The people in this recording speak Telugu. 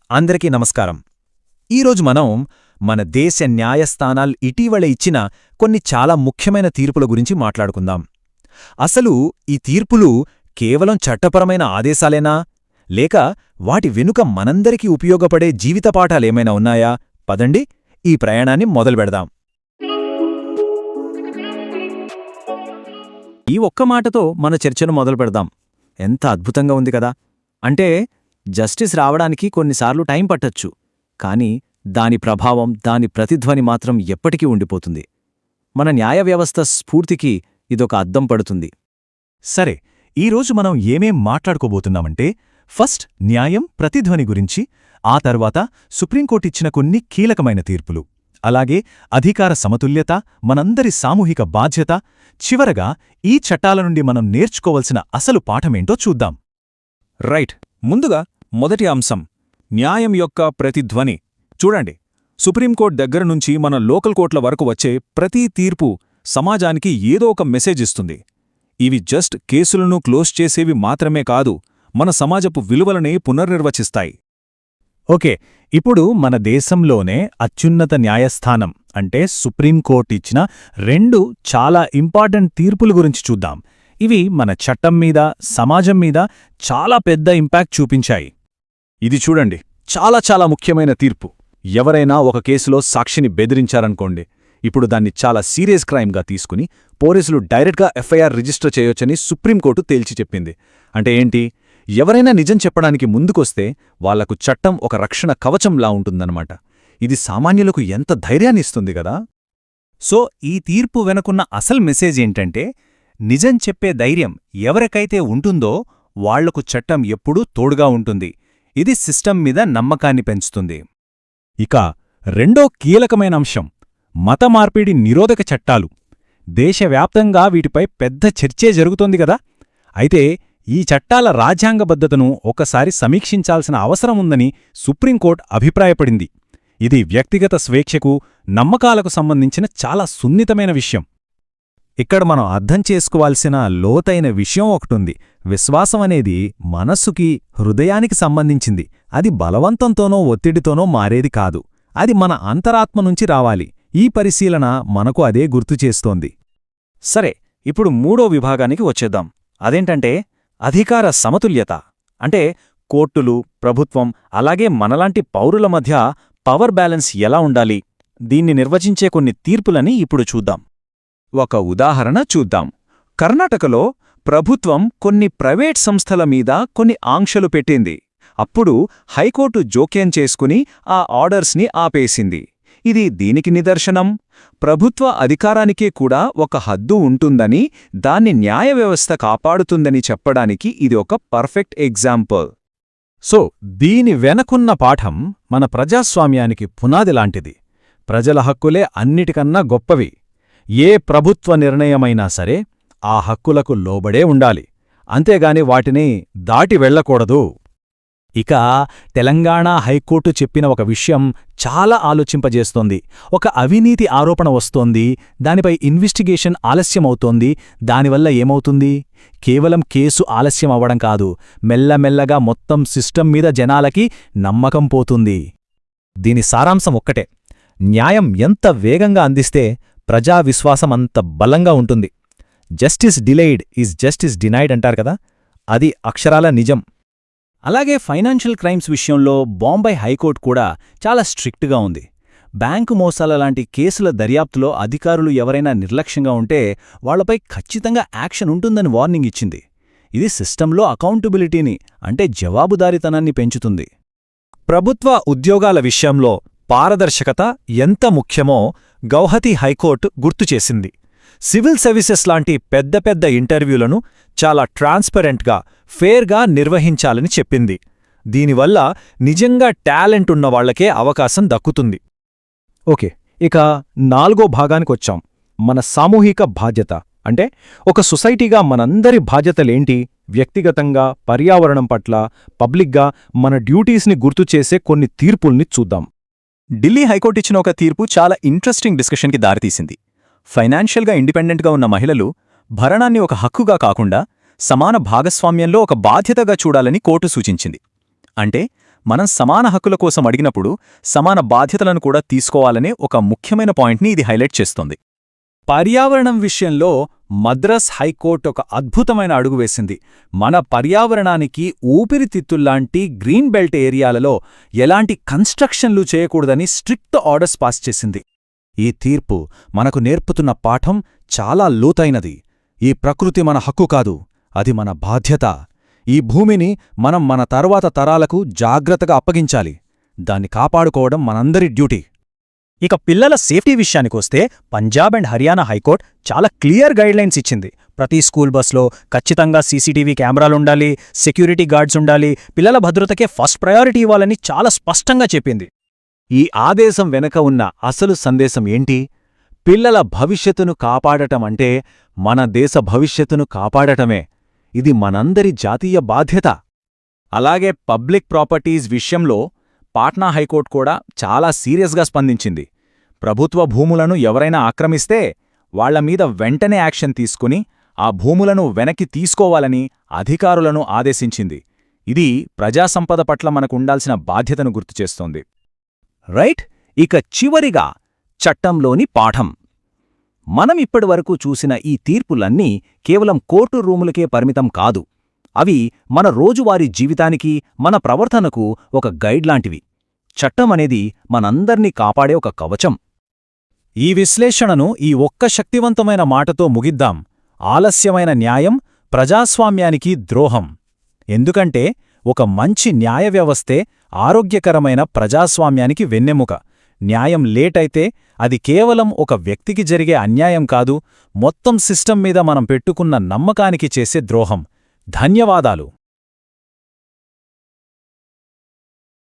అందరికీ నమస్కారం. ఈరోజు మనం మన దేశ న్యాయస్థానాలు ఇటీవల ఇచ్చిన కొన్ని చాలా ముఖ్యమైన తీర్పుల గురించి మాట్లాడుకుందాం. అసలు ఈ తీర్పులు కేవలం చట్టపరమైన ఆదేశాలేనా, లేక వాటి వెనుక మనందరికీ ఉపయోగపడే జీవిత పాఠాలేమైనా ఉన్నాయా? పదండి ఈ ప్రయాణాన్ని మొదలుపెడదాం. ఈ ఒక్క మాటతో మన చర్చను మొదలుపెడదాం. ఎంత అద్భుతంగా ఉంది కదా! అంటే జస్టిస్ రావడానికి కొన్నిసార్లు టైం పట్టొచ్చు, కానీ దాని ప్రభావం, దాని ప్రతిధ్వని మాత్రం ఎప్పటికీ ఉండిపోతుంది. మన న్యాయ వ్యవస్థ స్ఫూర్తికి ఇదొక అద్దం పడుతుంది. సరే, ఈరోజు మనం ఏమేం మాట్లాడుకోబోతున్నామంటే, ఫస్ట్ న్యాయం ప్రతిధ్వని గురించి, ఆ తర్వాత సుప్రీంకోర్టిచ్చిన కొన్ని కీలకమైన తీర్పులు, అలాగే అధికార సమతుల్యత, మనందరి సామూహిక బాధ్యత, చివరగా ఈ చట్టాల నుండి మనం నేర్చుకోవలసిన అసలు పాఠమేంటో చూద్దాం. రైట్, ముందుగా మొదటి అంశం న్యాయం యొక్క ప్రతిధ్వని. చూడండి, సుప్రీంకోర్టు దగ్గర నుంచి మన లోకల్ కోర్టుల వరకు వచ్చే ప్రతి తీర్పు సమాజానికి ఏదో ఒక మెసేజ్ ఇస్తుంది. ఇవి జస్ట్ కేసులను క్లోజ్ చేసేవి మాత్రమే కాదు, మన సమాజపు విలువలనే పునర్నిర్వచిస్తాయి. ఓకే, ఇప్పుడు మన దేశంలోనే అత్యున్నత న్యాయస్థానం అంటే సుప్రీంకోర్టు ఇచ్చిన రెండు చాలా ఇంపార్టెంట్ తీర్పుల గురించి చూద్దాం. ఇవి మన చట్టం మీద, సమాజం మీద చాలా పెద్ద ఇంపాక్ట్ చూపించాయి. ఇది చూడండి, చాలా ముఖ్యమైన తీర్పు. ఎవరైనా ఒక కేసులో సాక్షిని బెదిరించారనుకోండి, ఇప్పుడు దాన్ని చాలా సీరియస్ క్రైమ్గా తీసుకుని పోలీసులు డైరెక్ట్గా ఎఫ్ఐఆర్ రిజిస్టర్ చేయొచ్చని సుప్రీంకోర్టు తేల్చి చెప్పింది. అంటే ఏంటి? ఎవరైనా నిజం చెప్పడానికి ముందుకొస్తే వాళ్లకు చట్టం ఒక రక్షణ కవచంలా ఉంటుందన్నమాట. ఇది సామాన్యులకు ఎంత ధైర్యాన్నిస్తుంది గదా! సో ఈ తీర్పు వెనుకున్న అసలు మెసేజ్ ఏంటంటే, నిజం చెప్పే ధైర్యం ఎవరికైతే ఉంటుందో వాళ్లకు చట్టం ఎప్పుడూ తోడుగా ఉంటుంది. ఇది సిస్టం మీద నమ్మకాన్ని పెంచుతుంది. ఇక రెండో కీలకమైన అంశం మత మార్పిడి నిరోధక చట్టాలు. దేశవ్యాప్తంగా వీటిపై పెద్ద చర్చే జరుగుతోంది గదా! అయితే ఈ చట్టాల రాజ్యాంగబద్ధతను ఒకసారి సమీక్షించాల్సిన అవసరముందని సుప్రీంకోర్టు అభిప్రాయపడింది. ఇది వ్యక్తిగత స్వేచ్ఛకు, నమ్మకాలకు సంబంధించిన చాలా సున్నితమైన విషయం. ఇక్కడ మనం అర్థం చేసుకోవాల్సిన లోతైన విషయం ఒకటుంది. విశ్వాసం అనేది మనస్సుకి, హృదయానికి సంబంధించింది. అది బలవంతంతోనో ఒత్తిడితోనో మారేది కాదు. అది మన అంతరాత్మ నుంచి రావాలి. ఈ పరిశీలన మనకు అదే గుర్తుచేస్తోంది. సరే, ఇప్పుడు మూడో విభాగానికి వచ్చేద్దాం. అదేంటంటే అధికార సమతుల్యత. అంటే కోర్టులు, ప్రభుత్వం, అలాగే మనలాంటి పౌరుల మధ్య పవర్ బ్యాలెన్స్ ఎలా ఉండాలి, దీన్ని నిర్వచించే కొన్ని తీర్పులని ఇప్పుడు చూద్దాం. ఒక ఉదాహరణ చూద్దాం. కర్ణాటకలో ప్రభుత్వం కొన్ని ప్రైవేట్ సంస్థల మీద కొన్ని ఆంక్షలు పెట్టింది. అప్పుడు హైకోర్టు జోక్యం చేసుకుని ఆ ఆర్డర్స్ని ఆపేసింది. ఇది దీనికి నిదర్శనం. ప్రభుత్వ అధికారానికే కూడా ఒక హద్దు ఉంటుందని, దాన్ని న్యాయ వ్యవస్థ కాపాడుతుందని చెప్పడానికి ఇది ఒక పర్ఫెక్ట్ ఎగ్జాంపుల్. సో దీని వెనకున్న పాఠం మన ప్రజాస్వామ్యానికి పునాదిలాంటిది. ప్రజల హక్కులే అన్నిటికన్నా గొప్పవి. ఏ ప్రభుత్వ నిర్ణయమైనా సరే ఆ హక్కులకు లోబడే ఉండాలి, అంతేగాని వాటిని దాటి వెళ్లకూడదు. ఇక తెలంగాణ హైకోర్టు చెప్పిన ఒక విషయం చాలా ఆలోచింపజేస్తోంది. ఒక అవినీతి ఆరోపణ వస్తోంది, దానిపై ఇన్వెస్టిగేషన్ ఆలస్యమవుతోంది. దానివల్ల ఏమవుతుంది? కేవలం కేసు ఆలస్యం అవ్వడం కాదు, మెల్లమెల్లగా మొత్తం సిస్టమ్ మీద జనాలకి నమ్మకం పోతుంది. దీని సారాంశం ఒక్కటే: న్యాయం ఎంత వేగంగా అందిస్తే ప్రజా విశ్వాసం అంత బలంగా ఉంటుంది. Justice delayed is justice denied అంటారు కదా, అది అక్షరాల నిజం. అలాగే ఫైనాన్షియల్ క్రైమ్స్ విషయంలో బాంబే హైకోర్టు కూడా చాలా స్ట్రిక్ట్గా ఉంది. బ్యాంకు మోసాల లాంటి కేసుల దర్యాప్తులో అధికారులు ఎవరైనా నిర్లక్ష్యంగా ఉంటే వాళ్లపై ఖచ్చితంగా యాక్షన్ ఉంటుందని వార్నింగ్ ఇచ్చింది. ఇది సిస్టంలో అకౌంటబిలిటీని, అంటే జవాబుదారీతనాన్ని పెంచుతుంది. ప్రభుత్వ ఉద్యోగాల విషయంలో పారదర్శకత ఎంత ముఖ్యమో గౌహతి హైకోర్టు గుర్తుచేసింది. సివిల్ సర్వీసెస్ లాంటి పెద్ద పెద్ద ఇంటర్వ్యూలను చాలా ట్రాన్స్పరెంట్గా, ఫేర్గా నిర్వహించాలని చెప్పింది. దీనివల్ల నిజంగా టాలెంట్ ఉన్నవాళ్లకే అవకాశం దక్కుతుంది. ఓకే, ఇక నాలుగో భాగానికొచ్చాం. మన సామూహిక బాధ్యత. అంటే ఒక సొసైటీగా మనందరి బాధ్యతలేంటి? వ్యక్తిగతంగా, పర్యావరణం పట్ల, పబ్లిక్గా మన డ్యూటీస్ని గుర్తుచేసే కొన్ని తీర్పుల్ని చూద్దాం. ఢిల్లీ హైకోర్టు ఇచ్చిన ఒక తీర్పు చాలా ఇంట్రెస్టింగ్ డిస్కషన్కి దారితీసింది. ఫైనాన్షియల్గా ఇండిపెండెంట్గా ఉన్న మహిళలు భరణాన్ని ఒక హక్కుగా కాకుండా సమాన భాగస్వామ్యంలో ఒక బాధ్యతగా చూడాలని కోర్టు సూచించింది. అంటే మనం సమాన హక్కుల కోసం అడిగినప్పుడు సమాన బాధ్యతలను కూడా తీసుకోవాలనే ఒక ముఖ్యమైన పాయింట్ని ఇది హైలైట్ చేస్తోంది. పర్యావరణం విషయంలో మద్రాస్ హైకోర్టు ఒక అద్భుతమైన అడుగు వేసింది. మన పర్యావరణానికి ఊపిరితిత్తుల్లాంటి గ్రీన్ బెల్ట్ ఏరియాలలో ఎలాంటి కన్స్ట్రక్షన్లు చేయకూడదని స్ట్రిక్ట్ ఆర్డర్స్ పాస్ చేసింది. ఈ తీర్పు మనకు నేర్పుతున్న పాఠం చాలా లోతైనది. ఈ ప్రకృతి మన హక్కు కాదు, అది మన బాధ్యత. ఈ భూమిని మనం మన తరువాత తరాలకు జాగ్రత్తగా అప్పగించాలి. దాన్ని కాపాడుకోవడం మనందరి డ్యూటీ. ఇక పిల్లల సేఫ్టీ విషయానికొస్తే పంజాబ్ అండ్ హర్యానా హైకోర్టు చాలా క్లియర్ గైడ్లైన్స్ ఇచ్చింది. ప్రతి స్కూల్ బస్లో ఖచ్చితంగా సీసీటీవీ కెమెరాలుండాలి, సెక్యూరిటీ గార్డ్స్ ఉండాలి, పిల్లల భద్రతకే ఫస్ట్ ప్రయారిటీ ఇవ్వాలని చాలా స్పష్టంగా చెప్పింది. ఈ ఆదేశం వెనక ఉన్న అసలు సందేశం ఏంటి? పిల్లల భవిష్యత్తును కాపాడటమంటే మన దేశ భవిష్యత్తును కాపాడటమే. ఇది మనందరి జాతీయ బాధ్యత. అలాగే పబ్లిక్ ప్రాపర్టీస్ విషయంలో పాట్నా హైకోర్టు కూడా చాలా సీరియస్గా స్పందించింది. ప్రభుత్వ భూములను ఎవరైనా ఆక్రమిస్తే వాళ్లమీద వెంటనే యాక్షన్ తీసుకుని ఆ భూములను వెనక్కి తీసుకోవాలని అధికారులను ఆదేశించింది. ఇది ప్రజాసంపద పట్ల మనకుండాల్సిన బాధ్యతను గుర్తుచేస్తోంది. రైట్. ఇక చివరిగా చట్టంలోని పాఠం. మనం ఇప్పటివరకు చూసిన ఈ తీర్పులన్నీ కేవలం కోర్టు రూములకే పరిమితం కాదు. అవి మన రోజువారీ జీవితానికి, మన ప్రవర్తనకు ఒక గైడ్లాంటివి. చట్టమనేది మనందర్నీ కాపాడే ఒక కవచం. ఈ విశ్లేషణను ఈ ఒక్క శక్తివంతమైన మాటతో ముగిద్దాం: ఆలస్యమైన న్యాయం ప్రజాస్వామ్యానికి ద్రోహం. ఎందుకంటే ఒక మంచి న్యాయ వ్యవస్థే ఆరోగ్యకరమైన ప్రజాస్వామ్యానికి వెన్నెముక. న్యాయం లేటైతే అది కేవలం ఒక వ్యక్తికి జరిగే అన్యాయం కాదు, మొత్తం సిస్టం మీద మనం పెట్టుకున్న నమ్మకానికి చేసే ద్రోహం. ధన్యవాదాలు.